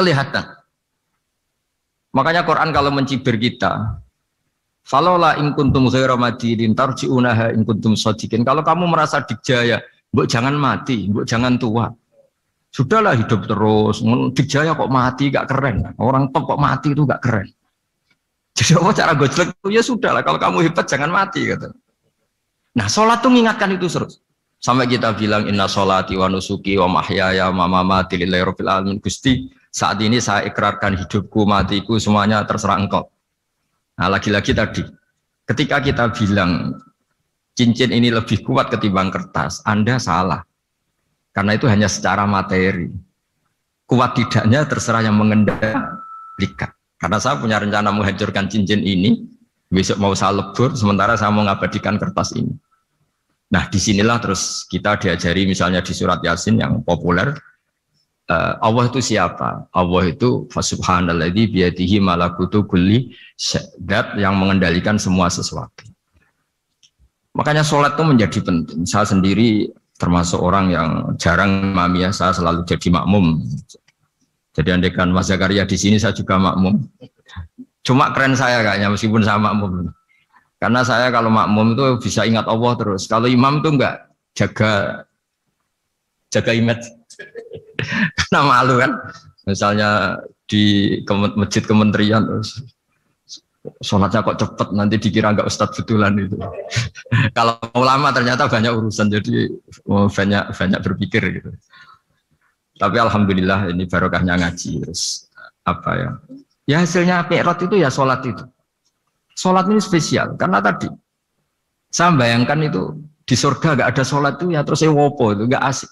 kelihatan. Makanya Quran kalau mencibir kita, falola in kuntum ghaira madinin tarji'unaha in kuntum shadiqin. Kalau kamu merasa dikjaya, mbok jangan mati, mbok jangan tua. Sudahlah hidup terus. Dikjaya kok mati gak keren. Orang top kok mati itu gak keren. Jadi Allah cara gojlek itu ya sudah lah. Kalau kamu hebat jangan mati gitu. Nah sholat tuh mengingatkan itu terus. Sampai kita bilang inna sholati wa nusuki wa mahyaya wa mamati lillahi rabbil alamin. Gusti saat ini saya ikrarkan hidupku matiku semuanya terserah Engkau. Nah lagi-lagi tadi ketika kita bilang cincin ini lebih kuat ketimbang kertas, Anda salah. Karena itu hanya secara materi. Kuat tidaknya terserah yang mengendalikan. Karena saya punya rencana menghancurkan cincin ini, besok mau saya lebur, sementara saya mau mengabadikan kertas ini. Nah, disinilah terus kita diajari misalnya di surat Yasin yang populer, Allah itu siapa? Allah itu subhanalladzi biyadihi malakutu kulli syai', yang mengendalikan semua sesuatu. Makanya sholat itu menjadi penting. Saya sendiri termasuk orang yang jarang imami ya, saya selalu jadi makmum. Jadi andekan Mas Zakaria di sini saya juga makmum. Cuma keren saya kayaknya meskipun saya makmum. Karena saya kalau makmum itu bisa ingat Allah terus. Kalau imam itu enggak jaga image. Karena malu kan. Misalnya di masjid kementerian terus sholatnya kok cepet nanti dikira enggak ustadz betulan itu. Kalau ulama ternyata banyak urusan jadi banyak berpikir gitu. Tapi alhamdulillah ini barokahnya ngaji terus apa ya? Ya hasilnya mi'raj itu ya sholat itu. Sholat ini spesial karena tadi saya bayangkan itu di surga gak ada sholat itu ya terus wopo itu gak asik.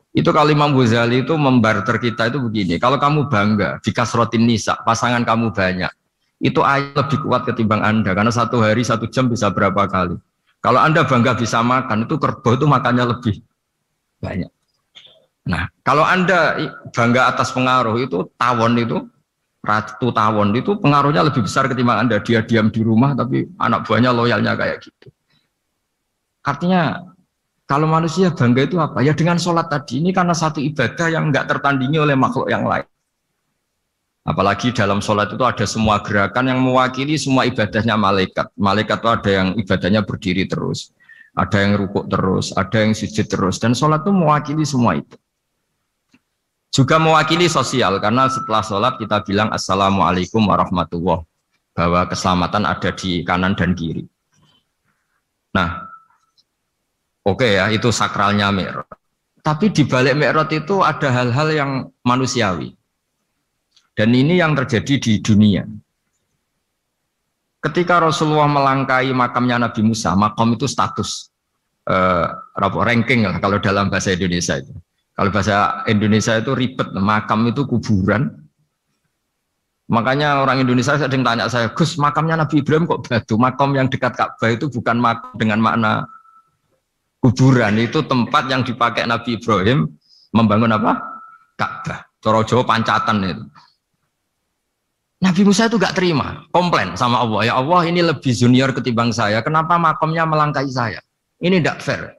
Itu kalau Imam Ghazali itu membarter kita itu begini. Kalau kamu bangga di kasrotin nisa pasangan kamu banyak, itu ayat lebih kuat ketimbang Anda karena 1 hari 1 jam bisa berapa kali. Kalau Anda bangga bisa makan itu kerbau itu makannya lebih banyak. Nah, kalau Anda bangga atas pengaruh itu tawon itu, ratu tawon itu pengaruhnya lebih besar ketimbang Anda. Dia diam di rumah tapi anak buahnya loyalnya kayak gitu. Artinya kalau manusia bangga itu apa? Ya dengan sholat tadi ini karena satu ibadah yang enggak tertandingi oleh makhluk yang lain. Apalagi dalam sholat itu ada semua gerakan yang mewakili semua ibadahnya malaikat. Malaikat itu ada yang ibadahnya berdiri terus, ada yang rukuk terus, ada yang sujud terus. Dan sholat itu mewakili semua itu. Juga mewakili sosial karena setelah sholat kita bilang assalamualaikum warahmatullahi wabarakatuh, bahwa keselamatan ada di kanan dan kiri. Nah, oke ya itu sakralnya mi'raj. Tapi di balik mi'raj itu ada hal-hal yang manusiawi. Dan ini yang terjadi di dunia. Ketika Rasulullah melangkahi makamnya Nabi Musa, makam itu status ranking lah kalau dalam bahasa Indonesia itu. Kalau bahasa Indonesia itu ribet, makam itu kuburan. Makanya orang Indonesia sering tanya saya, Gus, makamnya Nabi Ibrahim kok batu? Makam yang dekat Ka'bah itu bukan makam dengan makna kuburan, itu tempat yang dipakai Nabi Ibrahim membangun apa? Ka'bah. Cara Jawa pancatan itu. Nabi Musa itu gak terima, komplain sama Allah. Ya Allah, ini lebih junior ketimbang saya. Kenapa makamnya melangkahi saya? Ini tidak fair.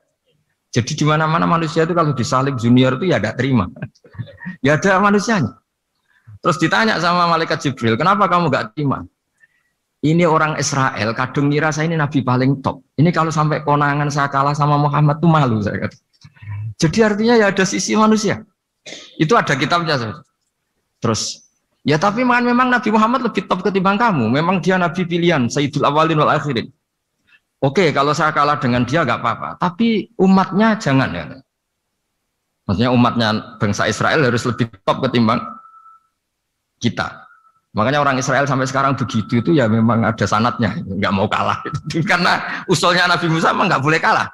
Jadi di mana-mana manusia itu kalau disalib junior itu ya tidak terima. Ya ada manusianya. Terus ditanya sama malaikat Jibril, kenapa kamu gak terima? Ini orang Israel, kadung ngira saya ini nabi paling top. Ini kalau sampai konangan saya kalah sama Muhammad tuh malu saya kata. Jadi artinya ya ada sisi manusia. Itu ada kitabnya. Terus ya tapi memang Nabi Muhammad lebih top ketimbang kamu. Memang dia Nabi pilihan, Sayyidul Awalin wal Akhirin. Oke, kalau saya kalah dengan dia gak apa-apa. Tapi umatnya jangan ya. Maksudnya umatnya bangsa Israel harus lebih top ketimbang kita. Makanya orang Israel sampai sekarang begitu itu ya memang ada sanatnya. Gak mau kalah. Karena usulnya Nabi Musa memang gak boleh kalah.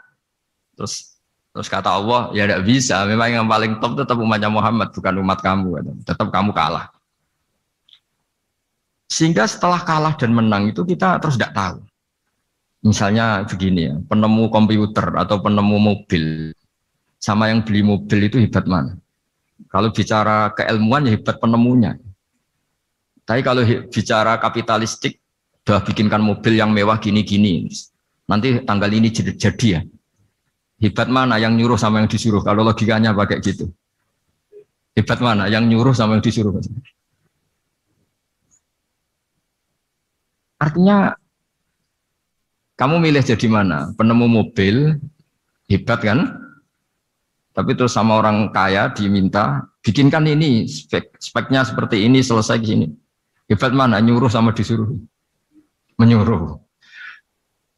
Terus kata Allah, ya tidak bisa. Memang yang paling top tetap umatnya Muhammad, bukan umat kamu. Tetap kamu kalah. Sehingga setelah kalah dan menang itu kita terus tidak tahu. Misalnya begini ya, penemu komputer atau penemu mobil sama yang beli mobil itu hebat mana? Kalau bicara keilmuan ya hebat penemunya. Tapi kalau bicara kapitalistik, udah bikinkan mobil yang mewah gini-gini. Nanti tanggal ini jadi ya. Hebat mana yang nyuruh sama yang disuruh? Kalau logikanya pakai gitu. Hebat mana yang nyuruh sama yang disuruh? Artinya kamu milih jadi mana? Penemu mobil, hebat kan? Tapi terus sama orang kaya diminta, bikinkan ini, speknya seperti ini, selesai di sini. Hebat mana? Nyuruh sama disuruh? Menyuruh.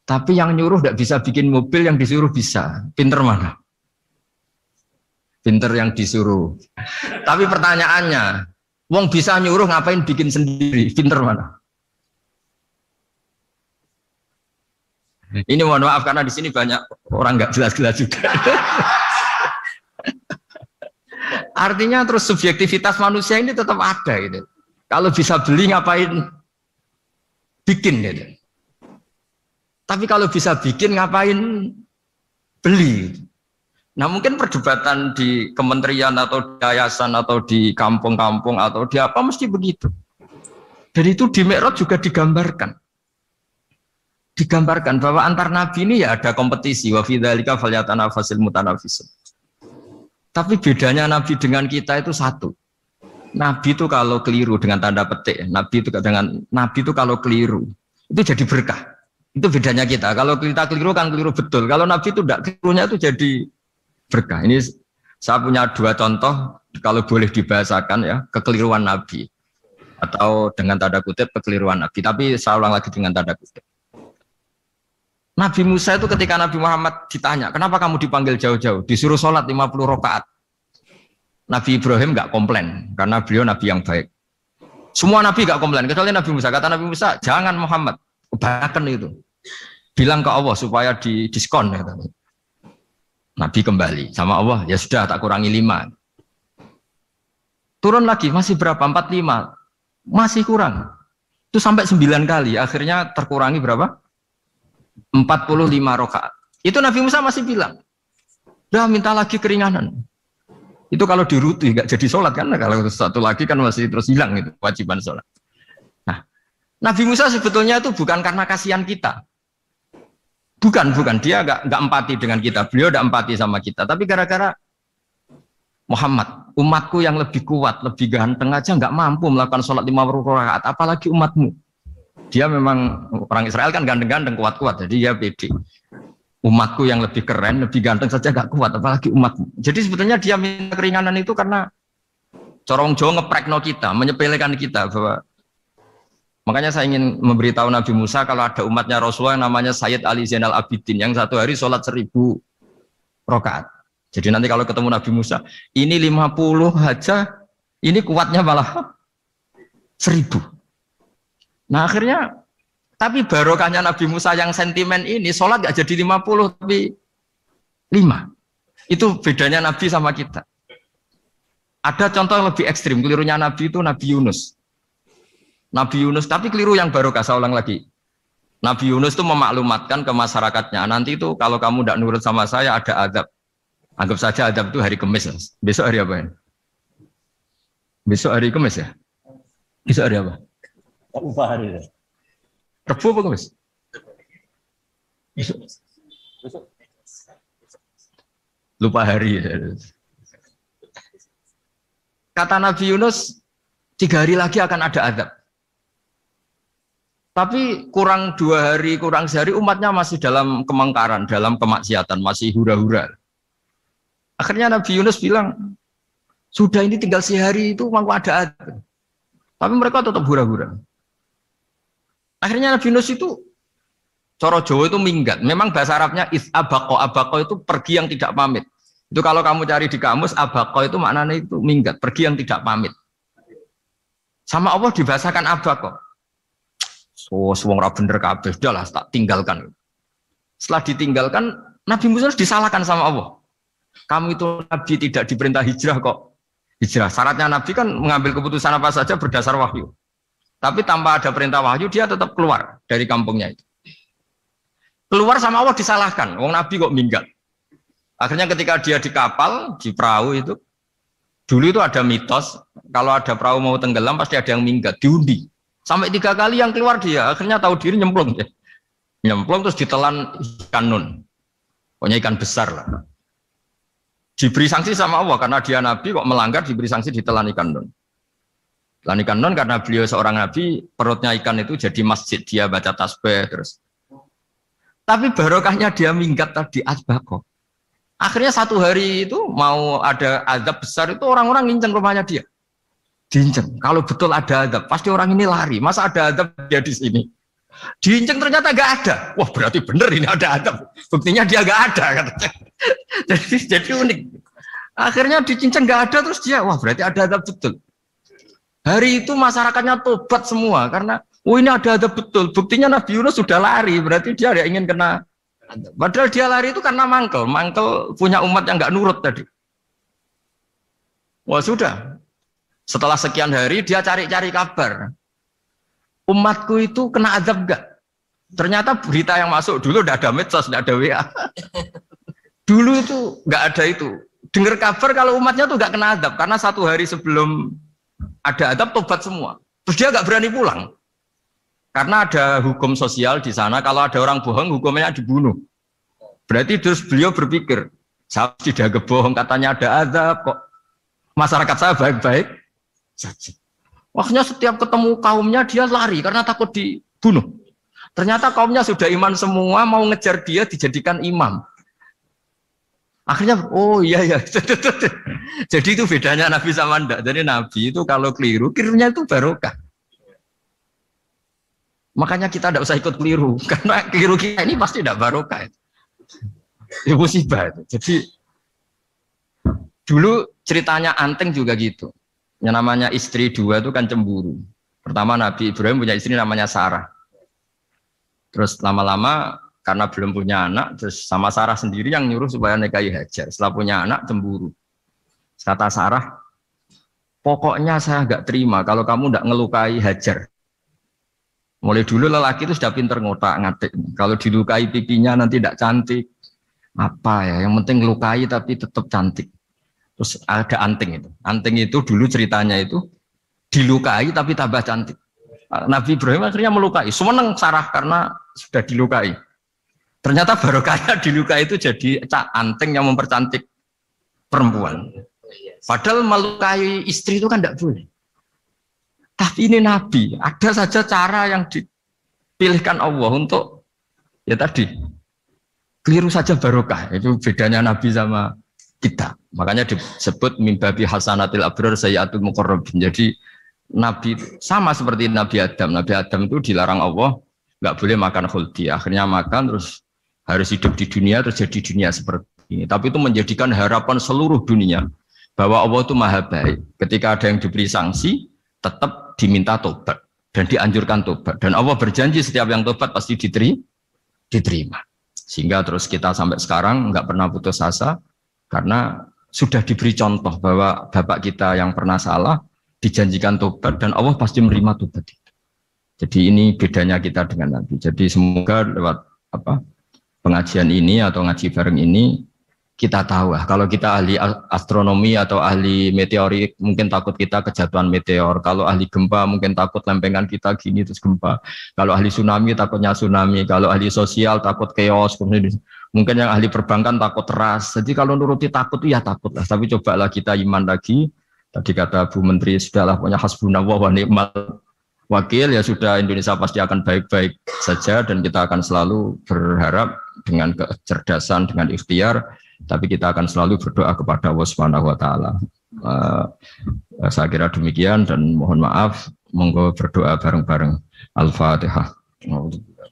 Tapi yang nyuruh tidak bisa bikin mobil, yang disuruh bisa. Pinter mana? Pinter yang disuruh. Tapi pertanyaannya, wong bisa nyuruh ngapain bikin sendiri? Pinter mana? Ini mohon maaf karena di sini banyak orang nggak jelas-jelas juga. Artinya terus subjektivitas manusia ini tetap ada gitu. Kalau bisa beli ngapain bikin gitu. Tapi kalau bisa bikin ngapain beli. Nah mungkin perdebatan di kementerian atau di yayasan atau di kampung-kampung atau di apa mesti begitu. Dan itu di Mi'raj juga digambarkan bahwa antar nabi ini ya ada kompetisi, wa fi dzalika falyatanafasil mutanafisun. Tapi bedanya nabi dengan kita itu satu. Nabi itu kalau keliru dengan tanda petik, nabi itu kalau keliru itu jadi berkah. Itu bedanya kita. Kalau kita keliru kan keliru betul. Kalau nabi itu tidak, kelirunya itu jadi berkah. Ini saya punya dua contoh kalau boleh dibahasakan ya, kekeliruan nabi atau dengan tanda kutip kekeliruan nabi. Tapi saya ulang lagi dengan tanda kutip. Nabi Musa itu ketika Nabi Muhammad ditanya, kenapa kamu dipanggil jauh-jauh? Disuruh sholat 50 rakaat. Nabi Ibrahim nggak komplain, karena beliau Nabi yang baik. Semua Nabi nggak komplain, kecuali Nabi Musa. Kata Nabi Musa, jangan Muhammad, kebanyakan itu. Bilang ke Allah supaya diskon. Gitu. Nabi kembali sama Allah, ya sudah tak kurangi 5. Turun lagi, masih berapa? 45. Masih kurang. Itu sampai 9 kali, akhirnya terkurangi berapa? 45 rakaat. Itu Nabi Musa masih bilang, udah minta lagi keringanan. Itu kalau diruti nggak jadi sholat kan? Kalau satu lagi kan masih terus hilang itu kewajiban sholat. Nah, Nabi Musa sebetulnya itu bukan karena kasihan kita, bukan dia nggak empati dengan kita. Beliau nggak empati sama kita, tapi gara-gara Muhammad, umatku yang lebih kuat, lebih ganteng aja nggak mampu melakukan sholat 50 rakaat, apalagi umatmu. Dia memang orang Israel kan ganteng-ganteng, kuat-kuat, jadi dia pede. Umatku yang lebih keren, lebih ganteng saja gak kuat, apalagi umatmu. Jadi sebetulnya dia minta keringanan itu karena corong Jawa ngeprekno kita, menyepelekan kita bahwa. Makanya saya ingin memberitahu Nabi Musa kalau ada umatnya Rasulullah yang namanya Sayyid Ali Zainal Abidin yang satu hari sholat 1000 rakaat. Jadi nanti kalau ketemu Nabi Musa, ini 50 aja, ini kuatnya malah 1000. Nah akhirnya, tapi barokahnya Nabi Musa yang sentimen ini, sholat gak jadi 50 tapi 5. Itu bedanya Nabi sama kita. Ada contoh yang lebih ekstrim, kelirunya Nabi itu Nabi Yunus. Nabi Yunus, tapi keliru yang barokah, saya ulang lagi. Nabi Yunus itu memaklumatkan ke masyarakatnya, nanti itu kalau kamu tidak nurut sama saya ada azab. Anggap saja azab itu hari Kamis. Besok hari apa ya? Besok hari Kamis ya? Besok hari apa? Lupa hari itu. Rebu apa Kamis? Besok. Lupa hari. Kata Nabi Yunus, 3 hari lagi akan ada azab. Tapi kurang 2 hari, kurang sehari umatnya masih dalam kemungkaran, dalam kemaksiatan, masih hura-hura. Akhirnya Nabi Yunus bilang, sudah ini tinggal sehari itu mau ada azab. Tapi mereka tetap hura-hura. Akhirnya Nabi Yunus itu, coro Jawa itu minggat. Memang bahasa Arabnya abako. Abako itu pergi yang tidak pamit. Itu kalau kamu cari di kamus, abako itu maknanya itu minggat, pergi yang tidak pamit. Sama Allah dibahasakan abako. So, wong ra bener kabeh, udahlah tak tinggalkan. Setelah ditinggalkan, Nabi Musa disalahkan sama Allah. Kamu itu Nabi tidak diperintah hijrah kok. Hijrah, syaratnya Nabi kan mengambil keputusan apa saja berdasar wahyu. Tapi tanpa ada perintah wahyu, dia tetap keluar dari kampungnya itu. Keluar sama Allah disalahkan, wong Nabi kok minggat. Akhirnya ketika dia di kapal, di perahu itu, dulu itu ada mitos, kalau ada perahu mau tenggelam pasti ada yang minggat, diundi. Sampai 3 kali yang keluar dia, akhirnya tahu diri nyemplung. Nyemplung terus ditelan ikan nun. Pokoknya ikan besar lah. Diberi sanksi sama Allah, karena dia Nabi kok melanggar, diberi sanksi ditelan ikan nun. Telan ikan nun karena beliau seorang Nabi, perutnya ikan itu jadi masjid, dia baca tasbih terus. Tapi barokahnya dia minggat tadi asbako. Akhirnya 1 hari itu mau ada azab besar itu orang-orang nginceng rumahnya dia. Diinceng. Kalau betul ada azab, pasti orang ini lari. Masa ada azab dia di sini? Diinceng ternyata gak ada. Wah berarti bener ini ada azab. Buktinya dia gak ada katanya. jadi unik. Akhirnya dicinceng gak ada terus dia, wah berarti ada azab betul. Hari itu masyarakatnya tobat semua karena ini ada azab betul. Buktinya Nabi Yunus sudah lari, berarti dia tidak ingin kena. Padahal dia lari itu karena mangkel punya umat yang nggak nurut tadi. Wah sudah, setelah sekian hari dia cari-cari kabar. Umatku itu kena azab nggak? Ternyata berita yang masuk dulu udah ada medsos, udah ada WA. Dulu itu nggak ada itu. Dengar kabar kalau umatnya tuh nggak kena azab karena 1 hari sebelum ada azab tobat semua. Terus dia nggak berani pulang. Karena ada hukum sosial di sana, kalau ada orang bohong hukumnya dibunuh. Berarti terus beliau berpikir, saya tidak kebohong, katanya ada azab kok. Masyarakat saya baik-baik saja. Akhirnya setiap ketemu kaumnya dia lari karena takut dibunuh. Ternyata kaumnya sudah iman semua, mau ngejar dia dijadikan imam. Akhirnya, oh iya. Jadi itu bedanya Nabi sama ndak. Jadi Nabi itu kalau kelirunya itu barokah. Makanya kita tidak usah ikut keliru, karena keliru kita ini pasti tidak barokah. Itu musibah itu. Jadi dulu ceritanya Anteng juga gitu. Yang namanya istri 2 itu kan cemburu. Pertama Nabi Ibrahim punya istri namanya Sarah. Terus lama-lama karena belum punya anak, terus sama Sarah sendiri yang nyuruh supaya nikahi Hajar. Setelah punya anak cemburu. Kata Sarah, pokoknya saya nggak terima kalau kamu nggak ngelukai Hajar. Mulai dulu lelaki itu sudah pinter ngotak-ngatik. Kalau dilukai pipinya nanti tidak cantik. Apa ya, yang penting lukai tapi tetap cantik. Terus ada Anting itu. Anting itu dulu ceritanya itu dilukai tapi tambah cantik. Nabi Ibrahim akhirnya melukai. Seneng Sarah karena sudah dilukai. Ternyata barokahnya dilukai itu jadi Anting yang mempercantik perempuan. Padahal melukai istri itu kan tidak boleh. Tapi ini Nabi, ada saja cara yang dipilihkan Allah untuk ya tadi keliru saja barokah. Itu bedanya Nabi sama kita. Makanya disebut mimbabi hasanatil abrar sayyatul muqarrabin. Jadi Nabi sama seperti Nabi Adam. Nabi Adam itu dilarang Allah nggak boleh makan khuldi. Akhirnya makan terus harus hidup di dunia terus jadi dunia seperti ini. Tapi itu menjadikan harapan seluruh dunia bahwa Allah itu maha baik. Ketika ada yang diberi sanksi tetap diminta tobat dan dianjurkan tobat, dan Allah berjanji setiap yang tobat pasti diterima. Sehingga terus kita sampai sekarang nggak pernah putus asa karena sudah diberi contoh bahwa bapak kita yang pernah salah dijanjikan tobat dan Allah pasti menerima tobat itu. Jadi ini bedanya kita dengan Nabi. Jadi semoga lewat pengajian ini atau ngaji bareng ini kita tahu kalau kita ahli astronomi atau ahli meteorik mungkin takut kita kejatuhan meteor, kalau ahli gempa mungkin takut lempengan kita gini terus gempa, kalau ahli tsunami takutnya tsunami, kalau ahli sosial takut chaos, mungkin yang ahli perbankan takut ras. Jadi kalau nuruti takut ya takut lah, tapi cobalah kita iman lagi. Tadi kata Bu Menteri sudahlah punya hasbunallah wa ni'mal wakil, ya sudah, Indonesia pasti akan baik-baik saja dan kita akan selalu berharap dengan kecerdasan, dengan ikhtiar. Tapi kita akan selalu berdoa kepada Allah Subhanahu wa taala. Saya kira demikian dan mohon maaf, monggo berdoa bareng-bareng. Al-Fatihah.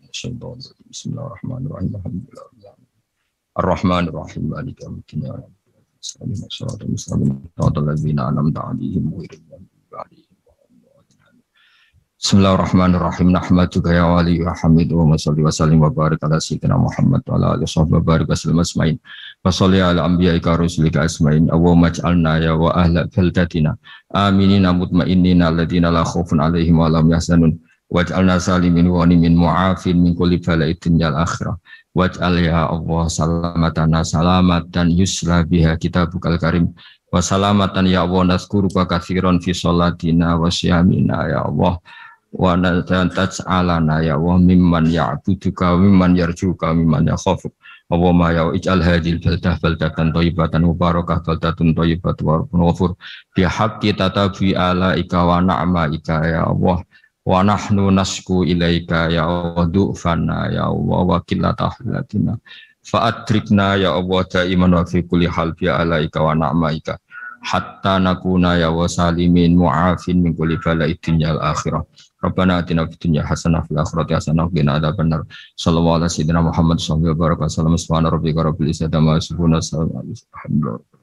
Bismillahirrahmanirrahim. Ar-Rahmanir-Rahim. Maliki yaumiddin. Bismillahirrahmanirrahim. Nahmaduka ya wali wa hamidu wa salli wa sallim wa barik ala sayyidina Muhammad wa ala alihi wa barik wa sallam asma'in. Wa salli ala anbiya'ika rusulika asma'in. Allahumma ij'alna ya wa ahla baldatina aminina mutmainnina alladziina la khaufun 'alaihim wa la hum yahzanun. Waj'alna salimin wa nimin mu'afin min kulli bala'in dunyal akhirah. Waj'al ya Allah salamatana salamatan yusla biha kitabukal karim. Wa salamatan ya Allah nazkuruka katsiran fi sholatina wa siyamina ya Allah. Wa taj'alana ya Allah mimman ya'buduka mimman yarjuka mimman yakhafuk. Allahumma ya ij'al hadhil baldatan thayyibatan mubarakah baldatun thayyibat wa ghafur bi haqqi tatabi alaika wa na'maika ya Allah. Wa nahnu nasku ilaika ya Allah du'fana ya Allah wa qillata hilatina fa adrikna ya Allah daiman wa fi kulli hal bi alaika wa na'maika hatta nakuna ya wa salimin mu'afin min kulli bala'id dunyal akhirah. Rabbana atina fid dunya hasanah fil akhirati hasanah wa qina adzabannar. Sallallahu alaihi wasallam Muhammad sallallahu alaihi wasallam. Subhana rabbika rabbil izzati amma yasifun. Alhamdulillah.